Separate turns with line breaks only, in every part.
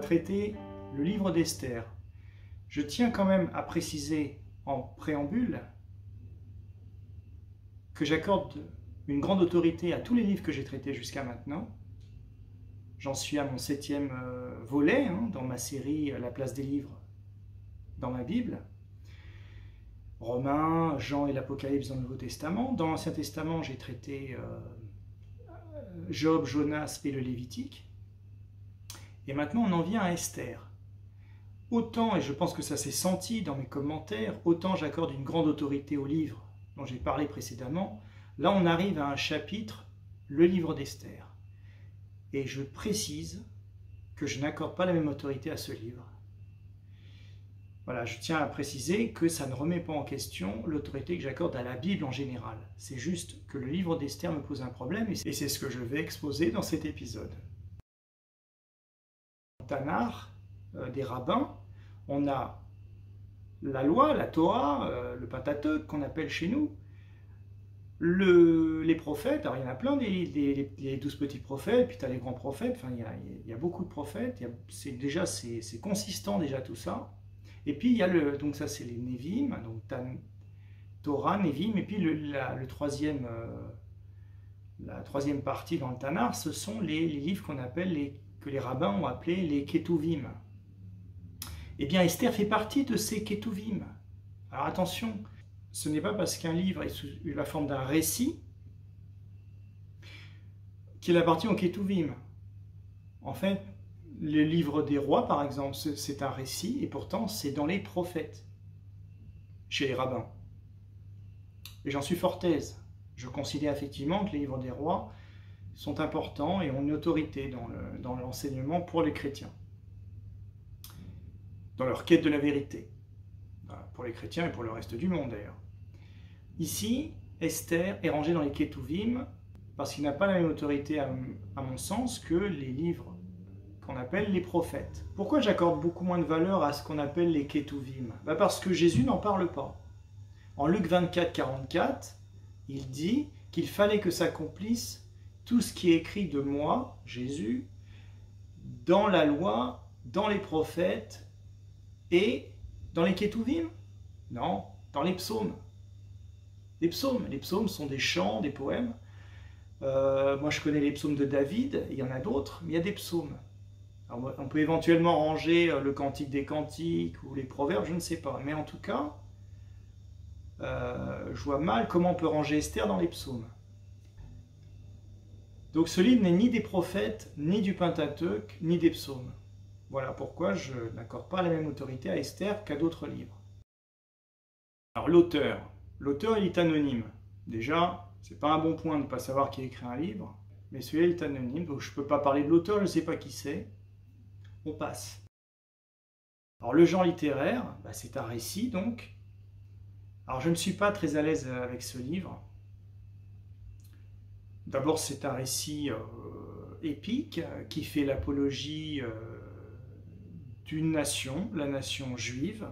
va traiter le livre d'Esther. Je tiens quand même à préciser en préambule que j'accorde une grande autorité à tous les livres que j'ai traités jusqu'à maintenant. J'en suis à mon 7e volet dans ma série La place des livres dans ma Bible. Romains, Jean et l'Apocalypse dans le Nouveau Testament. Dans l'Ancien Testament, j'ai traité Job, Jonas et le Lévitique. Et maintenant, on en vient à Esther. Autant, et je pense que ça s'est senti dans mes commentaires, autant j'accorde une grande autorité au livre dont j'ai parlé précédemment. Là, on arrive à un chapitre, le livre d'Esther. Et je précise que je n'accorde pas la même autorité à ce livre. Voilà, je tiens à préciser que ça ne remet pas en question l'autorité que j'accorde à la Bible en général. C'est juste que le livre d'Esther me pose un problème et c'est ce que je vais exposer dans cet épisode. Tanakh, des rabbins, on a la loi, la Torah, le Pentateuque qu'on appelle chez nous, les prophètes. Alors il y en a plein, les 12 petits prophètes, puis tu as les grands prophètes, enfin il y a beaucoup de prophètes, c'est consistant déjà tout ça. Et puis il y a donc ça c'est les Névim, donc Torah, Névim, et puis la troisième partie dans le Tanakh, ce sont les livres qu'on appelle, que les rabbins ont appelés les Ketuvim. Eh bien Esther fait partie de ces Ketuvim. Alors attention, ce n'est pas parce qu'un livre est sous la forme d'un récit qu'il appartient aux Ketuvim. En fait, le livre des rois, par exemple, c'est un récit, et pourtant c'est dans les prophètes, chez les rabbins. Et j'en suis fort aise. Je considère effectivement que les livres des rois sont importants et ont une autorité dans l'enseignement pour les chrétiens, dans leur quête de la vérité, pour les chrétiens et pour le reste du monde d'ailleurs. Ici, Esther est rangée dans les Ketuvim parce qu'il n'a pas la même autorité, à mon sens, que les livres qu'on appelle les prophètes. Pourquoi j'accorde beaucoup moins de valeur à ce qu'on appelle les Ketuvim? Parce que Jésus n'en parle pas. En Luc 24, 44, il dit qu'il fallait que s'accomplisse tout ce qui est écrit de moi, Jésus, dans la loi, dans les prophètes et dans les Ketuvim? Non, dans les psaumes. Les psaumes sont des chants, des poèmes. Moi je connais les psaumes de David, il y en a d'autres, mais il y a des psaumes. Alors, on peut éventuellement ranger le Cantique des Cantiques ou les Proverbes, je ne sais pas. Mais en tout cas, je vois mal comment on peut ranger Esther dans les psaumes. Donc ce livre n'est ni des prophètes, ni du Pentateuque, ni des psaumes. Voilà pourquoi je n'accorde pas la même autorité à Esther qu'à d'autres livres. Alors l'auteur il est anonyme. Déjà, c'est pas un bon point de ne pas savoir qui a écrit un livre, mais celui-là est anonyme, donc je ne peux pas parler de l'auteur, je ne sais pas qui c'est. On passe. Alors le genre littéraire, c'est un récit donc. Alors je ne suis pas très à l'aise avec ce livre. D'abord c'est un récit épique qui fait l'apologie d'une nation, la nation juive.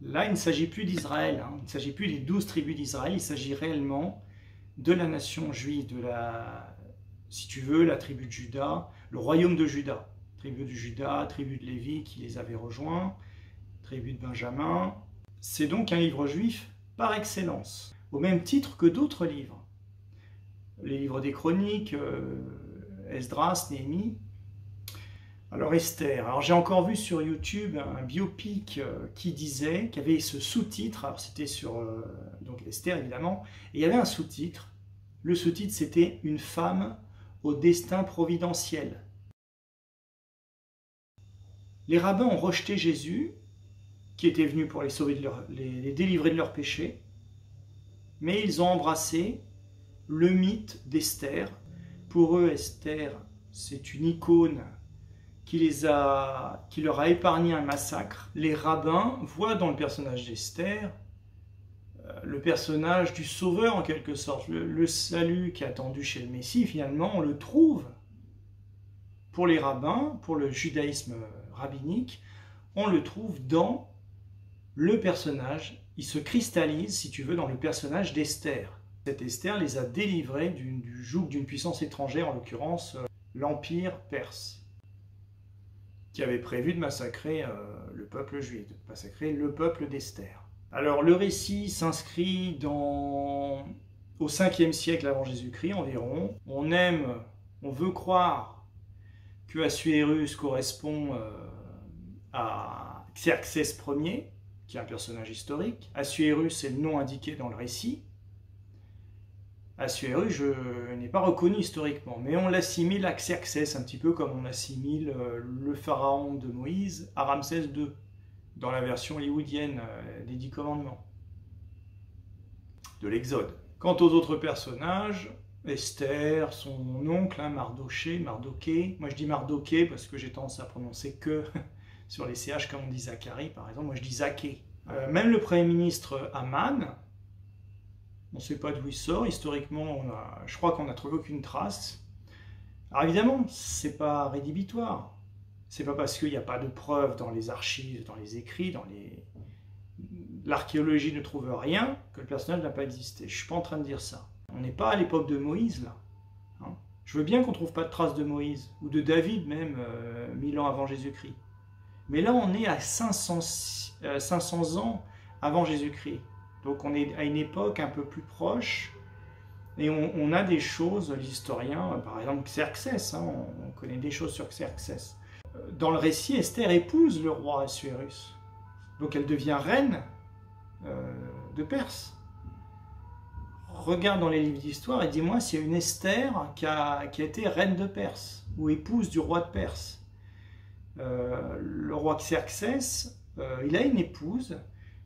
Là il ne s'agit plus d'Israël, il ne s'agit plus des 12 tribus d'Israël, il s'agit réellement de la nation juive, si tu veux, la tribu de Juda, le royaume de Juda. Tribu de Juda, tribu de Lévi qui les avait rejoints, tribu de Benjamin. C'est donc un livre juif par excellence, au même titre que d'autres livres. Les livres des chroniques, Esdras, Néhémie. Alors Esther, alors j'ai encore vu sur YouTube un biopic qui disait, qu'il y avait ce sous-titre, alors c'était sur donc Esther évidemment, et il y avait un sous-titre. Le sous-titre c'était « Une femme au destin providentiel ». Les rabbins ont rejeté Jésus, qui était venu pour les sauver, les délivrer de leurs péchés, mais ils ont embrassé le mythe d'Esther. Pour eux, Esther, c'est une icône qui leur a épargné un massacre. Les rabbins voient dans le personnage d'Esther le personnage du sauveur en quelque sorte, le salut qui est attendu chez le Messie. Finalement, on le trouve pour les rabbins, pour le judaïsme rabbinique, on le trouve dans le personnage, il se cristallise, si tu veux, dans le personnage d'Esther. Cette Esther les a délivrés du joug d'une puissance étrangère, en l'occurrence l'Empire perse, qui avait prévu de massacrer le peuple juif, de massacrer le peuple d'Esther. Alors le récit s'inscrit au 5e siècle avant Jésus-Christ environ. On veut croire que Assuérus correspond à Xerxès Ier, qui est un personnage historique. Assuérus est le nom indiqué dans le récit. Assuérus n'est pas reconnu historiquement, mais on l'assimile à Xerxès, un petit peu comme on assimile le pharaon de Moïse à Ramsès II, dans la version hollywoodienne des 10 commandements, de l'Exode. Quant aux autres personnages, Esther, son oncle, Mardoché, moi je dis Mardoché parce que j'ai tendance à prononcer que sur les CH comme on dit Zacharie par exemple, moi je dis Zaché. Même le Premier ministre Aman, on ne sait pas d'où il sort, historiquement je crois qu'on n'a trouvé aucune trace. Alors évidemment, c'est pas rédhibitoire. C'est pas parce qu'il n'y a pas de preuves dans les archives, dans les écrits, l'archéologie ne trouve rien, que le personnage n'a pas existé. Je ne suis pas en train de dire ça. On n'est pas à l'époque de Moïse, là. Hein, je veux bien qu'on ne trouve pas de traces de Moïse, ou de David même, 1000 ans avant Jésus-Christ. Mais là, on est à 500 ans avant Jésus-Christ. Donc on est à une époque un peu plus proche, et on a des choses, l'historien, par exemple Xerxès, hein, on connaît des choses sur Xerxès. Dans le récit, Esther épouse le roi Assuérus. Donc elle devient reine de Perse. Regarde dans les livres d'histoire et dis-moi s'il y a une Esther qui a été reine de Perse, ou épouse du roi de Perse. Le roi Xerxès, il a une épouse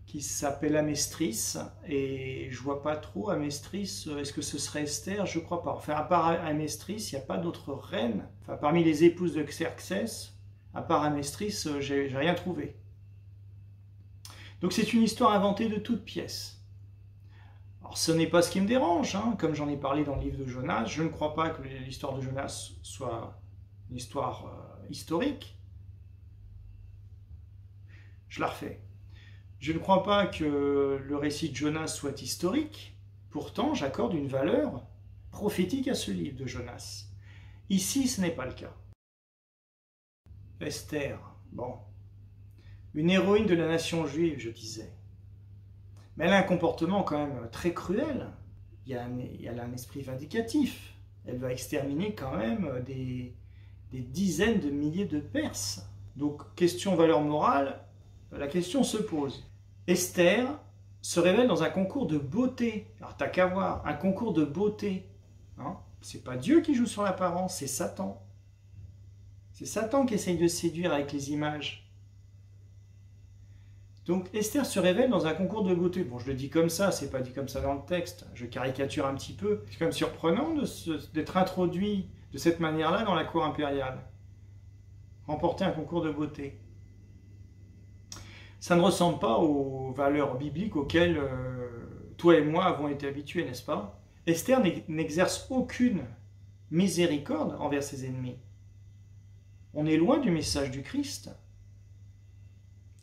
qui s'appelle Amestris, et je vois pas trop Amestris, est-ce que ce serait Esther? Je crois pas. Enfin, à part Amestris, il n'y a pas d'autres reines. Enfin, parmi les épouses de Xerxès, à part Amestris, j'ai rien trouvé. Donc c'est une histoire inventée de toutes pièces. Alors ce n'est pas ce qui me dérange, hein. Comme j'en ai parlé dans le livre de Jonas, je ne crois pas que l'histoire de Jonas soit une histoire historique. Je la refais. Je ne crois pas que le récit de Jonas soit historique, pourtant j'accorde une valeur prophétique à ce livre de Jonas. Ici, ce n'est pas le cas. Esther, bon, une héroïne de la nation juive, je disais. Mais elle a un comportement quand même très cruel. Elle a un esprit vindicatif. Elle va exterminer quand même des dizaines de milliers de Perses. Donc, question valeur morale, la question se pose. Esther se révèle dans un concours de beauté. Alors t'as qu'à voir, un concours de beauté. Hein, c'est pas Dieu qui joue sur l'apparence, c'est Satan. C'est Satan qui essaye de séduire avec les images. Donc Esther se révèle dans un concours de beauté. Bon, je le dis comme ça, c'est pas dit comme ça dans le texte. Je caricature un petit peu. C'est quand même surprenant d'être introduit de cette manière-là dans la cour impériale. Remporter un concours de beauté. Ça ne ressemble pas aux valeurs bibliques auxquelles toi et moi avons été habitués, n'est-ce pas? Esther n'exerce aucune miséricorde envers ses ennemis. On est loin du message du Christ.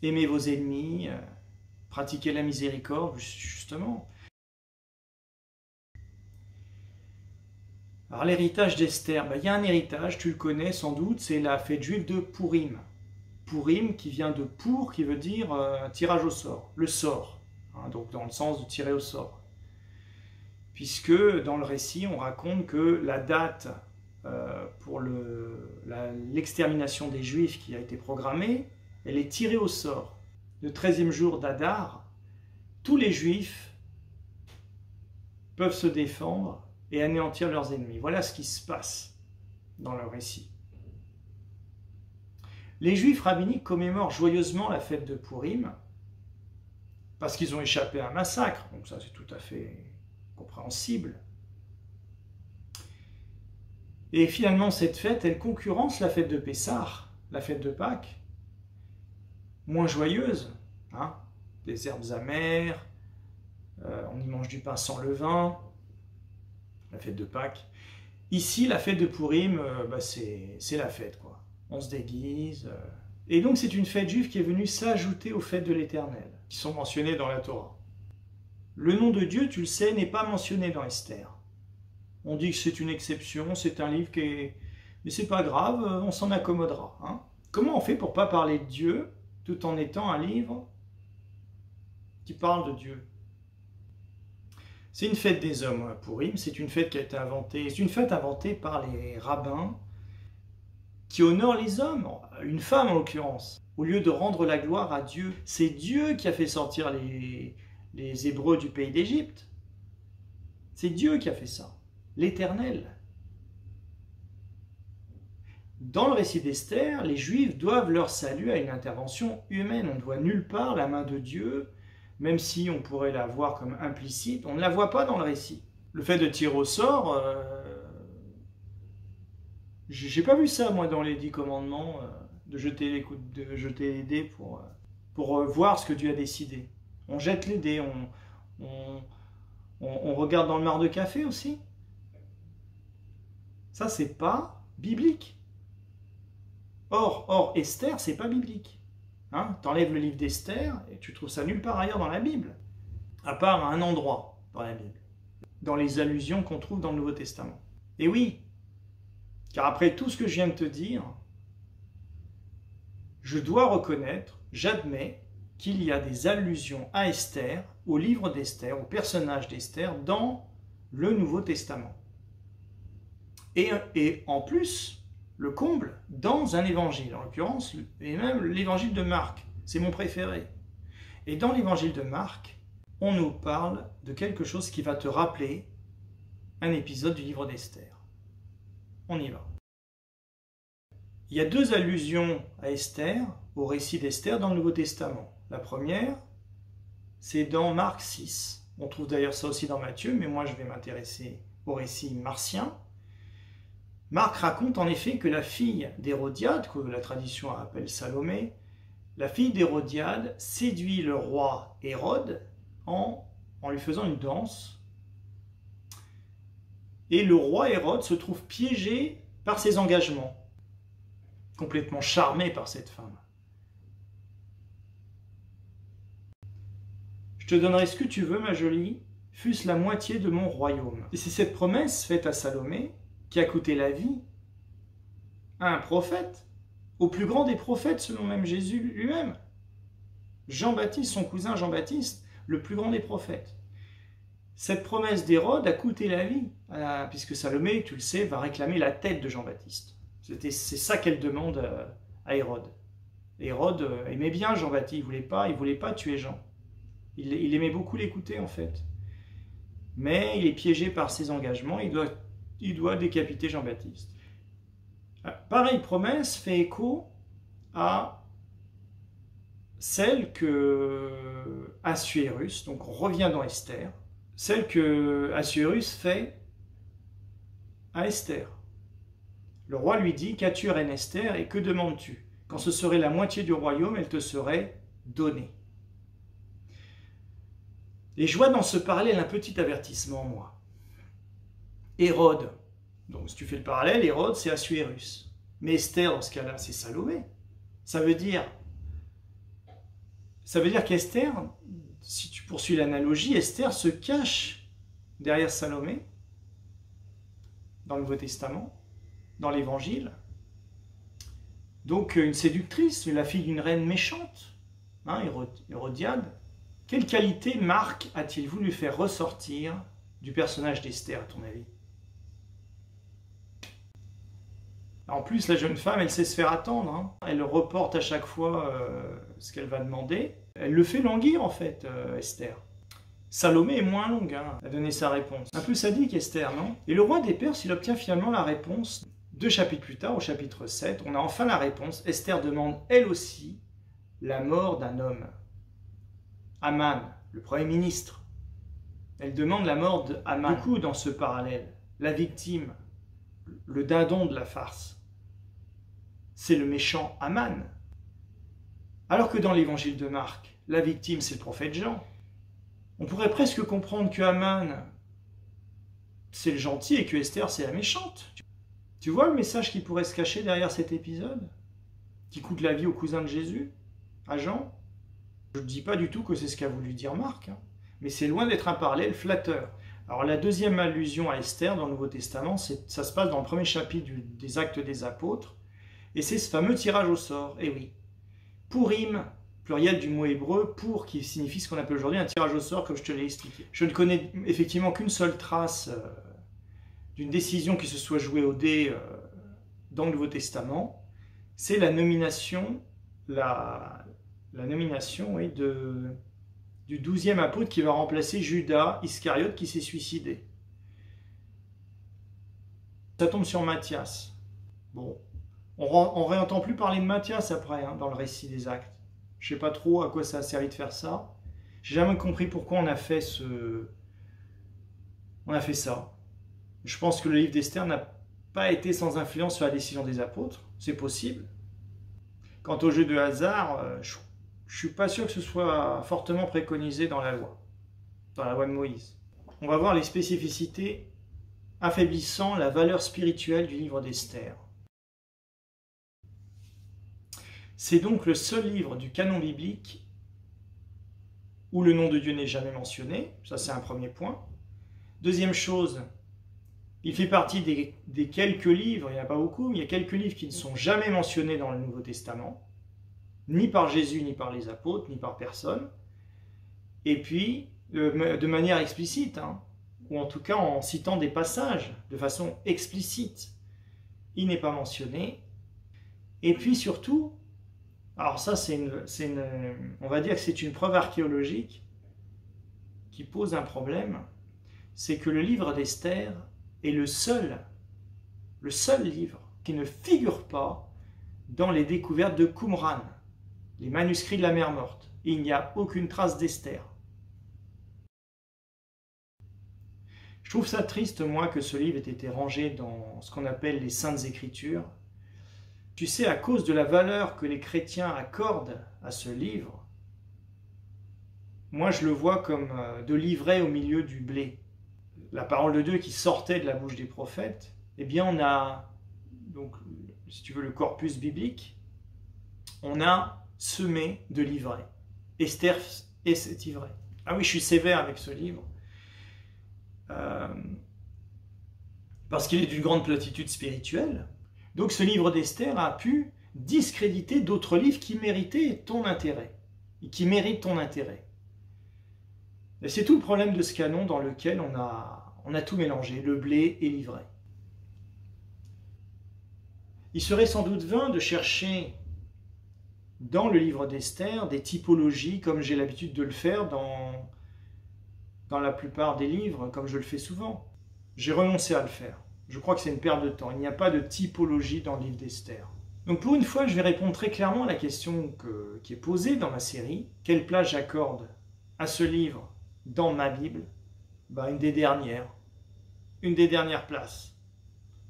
Aimez vos ennemis, pratiquez la miséricorde, justement. Alors l'héritage d'Esther, il y a un héritage, tu le connais sans doute, c'est la fête juive de Pourim. Pourim qui vient de pour, qui veut dire tirage au sort, le sort, hein, donc dans le sens de tirer au sort. Puisque dans le récit, on raconte que la date pour l'extermination des Juifs qui a été programmée, elle est tirée au sort. Le 13e jour d'Adar, tous les Juifs peuvent se défendre et anéantir leurs ennemis. Voilà ce qui se passe dans le récit. Les Juifs rabbiniques commémorent joyeusement la fête de Pourim parce qu'ils ont échappé à un massacre, donc ça c'est tout à fait compréhensible. Et finalement cette fête, elle concurrence la fête de Pessah, la fête de Pâques, moins joyeuse, hein, des herbes amères, on y mange du pain sans levain, la fête de Pâques. Ici, la fête de Pourim, c'est la fête, quoi. On se déguise. Et donc c'est une fête juive qui est venue s'ajouter aux fêtes de l'Éternel, qui sont mentionnées dans la Torah. Le nom de Dieu, tu le sais, n'est pas mentionné dans Esther. On dit que c'est une exception, c'est un livre qui est... Mais c'est pas grave, on s'en accommodera. Hein. Comment on fait pour ne pas parler de Dieu tout en étant un livre qui parle de Dieu? C'est une fête des hommes, Pourim, c'est une fête qui a été inventée, c'est une fête inventée par les rabbins qui honorent les hommes, une femme en l'occurrence. Au lieu de rendre la gloire à Dieu, c'est Dieu qui a fait sortir les Hébreux du pays d'Égypte. C'est Dieu qui a fait ça, l'Éternel. Dans le récit d'Esther, les Juifs doivent leur salut à une intervention humaine. On ne voit nulle part la main de Dieu, même si on pourrait la voir comme implicite, on ne la voit pas dans le récit. Le fait de tirer au sort, j'ai pas vu ça moi dans les 10 commandements, de jeter les dés pour voir ce que Dieu a décidé. On jette les dés, on regarde dans le mar de café aussi. Ça, c'est pas biblique. Or, Esther, c'est pas biblique. Hein, t'enlèves le livre d'Esther et tu trouves ça nulle part ailleurs dans la Bible, à part à un endroit dans la Bible, dans les allusions qu'on trouve dans le Nouveau Testament. Et oui, car après tout ce que je viens de te dire, je dois reconnaître, j'admets, qu'il y a des allusions à Esther, au livre d'Esther, au personnage d'Esther, dans le Nouveau Testament. Et en plus, le comble, dans un évangile, en l'occurrence, et même l'évangile de Marc, c'est mon préféré. Et dans l'évangile de Marc, on nous parle de quelque chose qui va te rappeler un épisode du livre d'Esther. On y va. Il y a 2 allusions à Esther, au récit d'Esther dans le Nouveau Testament. La première, c'est dans Marc 6. On trouve d'ailleurs ça aussi dans Matthieu, mais moi je vais m'intéresser au récit marcien. Marc raconte en effet que la fille d'Hérodiade, que la tradition appelle Salomé, la fille d'Hérodiade séduit le roi Hérode en lui faisant une danse. Et le roi Hérode se trouve piégé par ses engagements, complètement charmé par cette femme. Je te donnerai ce que tu veux, ma jolie, fût-ce la moitié de mon royaume. Et c'est cette promesse faite à Salomé qui a coûté la vie à un prophète, au plus grand des prophètes selon même Jésus lui-même. Jean-Baptiste, son cousin Jean-Baptiste, le plus grand des prophètes. Cette promesse d'Hérode a coûté la vie, puisque Salomé, tu le sais, va réclamer la tête de Jean-Baptiste. C'est ça qu'elle demande à Hérode. Hérode aimait bien Jean-Baptiste, il voulait pas tuer Jean. Il aimait beaucoup l'écouter en fait. Mais il est piégé par ses engagements, il doit décapiter Jean-Baptiste. Pareille promesse fait écho à celle que Assuérus, donc on revient dans Esther, celle que Assuérus fait à Esther. Le roi lui dit: qu'as-tu, reine Esther, et que demandes-tu? Quand ce serait la moitié du royaume, elle te serait donnée. Et je vois dans ce parallèle un petit avertissement, moi. Hérode, donc si tu fais le parallèle, Hérode c'est Assuérus. Mais Esther, dans ce cas-là, c'est Salomé. Ça veut dire qu'Esther, si tu poursuis l'analogie, Esther se cache derrière Salomé, dans le Nouveau Testament, dans l'Évangile. Donc une séductrice, la fille d'une reine méchante, hein, Hérodiade. Quelle qualité Marc a-t-il voulu faire ressortir du personnage d'Esther, à ton avis? En plus, la jeune femme, elle sait se faire attendre. Hein. Elle reporte à chaque fois ce qu'elle va demander. Elle le fait languir, en fait, Esther. Salomé est moins longue à donner sa réponse. Un peu sadique, Esther, non? Et le roi des Perses, il obtient finalement la réponse. 2 chapitres plus tard, au chapitre 7, on a enfin la réponse. Esther demande, elle aussi, la mort d'un homme. Aman, le Premier ministre. Elle demande la mort d'Aman. Du coup, dans ce parallèle, la victime, le dindon de la farce, c'est le méchant Aman. Alors que dans l'évangile de Marc, la victime, c'est le prophète Jean. On pourrait presque comprendre que Aman, c'est le gentil et que Esther, c'est la méchante. Tu vois le message qui pourrait se cacher derrière cet épisode? Qui coûte la vie au cousin de Jésus, à Jean? Je ne dis pas du tout que c'est ce qu'a voulu dire Marc, hein, mais c'est loin d'être un parallèle flatteur. Alors la deuxième allusion à Esther dans le Nouveau Testament, ça se passe dans le premier chapitre des Actes des Apôtres, Et c'est ce fameux tirage au sort, et oui. Purim, pluriel du mot hébreu, pour, qui signifie ce qu'on appelle aujourd'hui un tirage au sort, comme je te l'ai expliqué. Je ne connais effectivement qu'une seule trace d'une décision qui se soit jouée au dé dans le Nouveau Testament. C'est la nomination, la nomination oui, du 12e apôtre qui va remplacer Judas Iscariote qui s'est suicidé. Ça tombe sur Matthias. Bon, on ne réentend plus parler de Matthias après, hein, dans le récit des Actes. Je ne sais pas trop à quoi ça a servi de faire ça. J'ai jamais compris pourquoi on a fait ça. Je pense que le livre d'Esther n'a pas été sans influence sur la décision des apôtres. C'est possible. Quant au jeu de hasard, je ne suis pas sûr que ce soit fortement préconisé dans la loi de Moïse. On va voir les spécificités affaiblissant la valeur spirituelle du livre d'Esther. C'est donc le seul livre du canon biblique où le nom de Dieu n'est jamais mentionné. Ça, c'est un premier point. Deuxième chose, il fait partie des quelques livres, il n'y en a pas beaucoup, mais il y a quelques livres qui ne sont jamais mentionnés dans le Nouveau Testament, ni par Jésus, ni par les apôtres, ni par personne. Et puis, de manière explicite, hein, ou en tout cas en citant des passages de façon explicite, il n'est pas mentionné. Et puis surtout, alors ça on va dire que c'est une preuve archéologique qui pose un problème, c'est que le livre d'Esther est le seul livre qui ne figure pas dans les découvertes de Qumran, les manuscrits de la mer Morte. Il n'y a aucune trace d'Esther. Je trouve ça triste, moi, que ce livre ait été rangé dans ce qu'on appelle les Saintes Écritures. Tu sais, à cause de la valeur que les chrétiens accordent à ce livre, moi je le vois comme de l'ivraie au milieu du blé. La parole de Dieu qui sortait de la bouche des prophètes, eh bien on a, donc, si tu veux, le corpus biblique, on a semé de l'ivraie. Esther est cette ivraie. Ah oui, je suis sévère avec ce livre. Parce qu'il est d'une grande platitude spirituelle. Donc ce livre d'Esther a pu discréditer d'autres livres qui méritaient ton intérêt, et qui méritent ton intérêt. Et c'est tout le problème de ce canon dans lequel on a tout mélangé, le blé et l'ivraie. Il serait sans doute vain de chercher dans le livre d'Esther des typologies comme j'ai l'habitude de le faire dans la plupart des livres, comme je le fais souvent. J'ai renoncé à le faire. Je crois que c'est une perte de temps. Il n'y a pas de typologie dans le livre d'Esther. Donc pour une fois, je vais répondre très clairement à la question qui est posée dans ma série. Quelle place j'accorde à ce livre dans ma Bible? Une des dernières. Une des dernières places.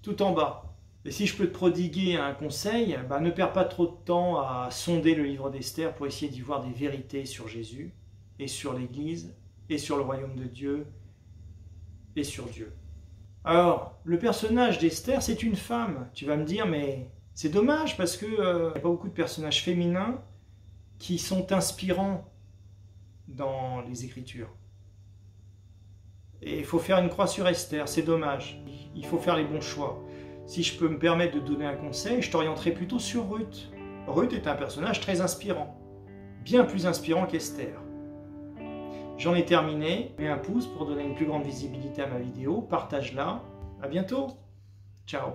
Tout en bas. Et si je peux te prodiguer un conseil, ne perds pas trop de temps à sonder le livre d'Esther pour essayer d'y voir des vérités sur Jésus et sur l'Église et sur le royaume de Dieu et sur Dieu. Alors, le personnage d'Esther, c'est une femme. Tu vas me dire, mais c'est dommage parce qu'il n'y a pas beaucoup de personnages féminins qui sont inspirants dans les Écritures. Et il faut faire une croix sur Esther, c'est dommage. Il faut faire les bons choix. Si je peux me permettre de donner un conseil, je t'orienterai plutôt sur Ruth. Ruth est un personnage très inspirant, bien plus inspirant qu'Esther. J'en ai terminé. Mets un pouce pour donner une plus grande visibilité à ma vidéo. Partage-la. À bientôt. Ciao.